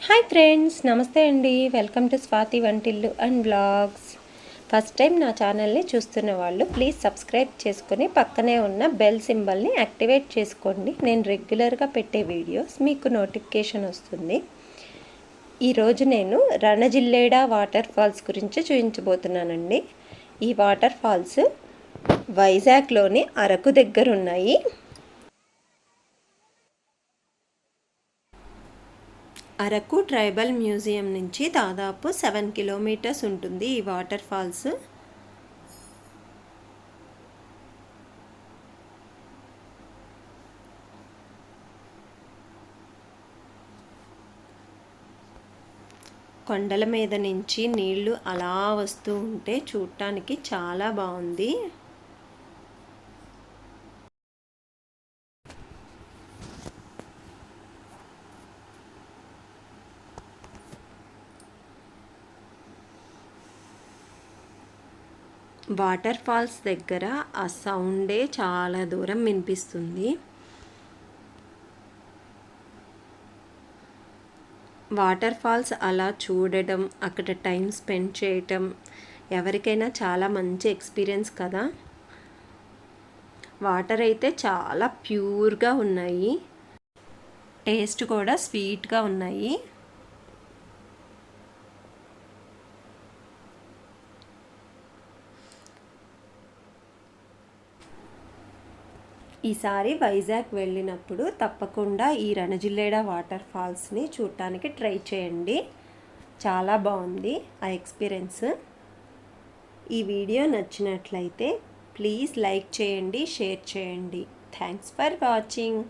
Hi friends, నమస్తే అండి. Welcome to Swathi వంటిల్లు అండ్ బ్లాగ్స్. ఫస్ట్ టైం నా ఛానల్ని చూస్తున్న వాళ్ళు ప్లీజ్ సబ్స్క్రైబ్ చేసుకొని పక్కనే ఉన్న బెల్ సింబల్ని యాక్టివేట్ చేసుకోండి. నేను రెగ్యులర్గా పెట్టే వీడియోస్ మీకు నోటిఫికేషన్ వస్తుంది. ఈరోజు నేను రణజిల్లేడా వాటర్ ఫాల్స్ గురించి చూపించబోతున్నానండి. ఈ వాటర్ ఫాల్స్ వైజాగ్లోని అరకు దగ్గర ఉన్నాయి. అరకు ట్రైబల్ మ్యూజియం నుంచి దాదాపు 7 కిలోమీటర్స్ ఉంటుంది ఈ వాటర్ ఫాల్స్. కొండల మీద నుంచి నీళ్లు అలా వస్తూ ఉంటే చూడటానికి చాలా బాగుంది. వాటర్ ఫాల్స్ దగ్గర ఆ సౌండే చాలా దూరం వినిపిస్తుంది. వాటర్ ఫాల్స్ అలా చూడడం, అక్కడ టైం స్పెండ్ చేయటం ఎవరికైనా చాలా మంచి ఎక్స్పీరియన్స్ కదా. వాటర్ అయితే చాలా ప్యూర్గా ఉన్నాయి, టేస్ట్ కూడా స్వీట్గా ఉన్నాయి. ఈసారి వైజాగ్ వెళ్ళినప్పుడు తప్పకుండా ఈ రణజిల్లేడా వాటర్ ఫాల్స్ని చూడటానికి ట్రై చేయండి. చాలా బాగుంది ఆ ఎక్స్పీరియన్స్. ఈ వీడియో నచ్చినట్లయితే ప్లీజ్ లైక్ చేయండి, షేర్ చేయండి. Thanks for watching.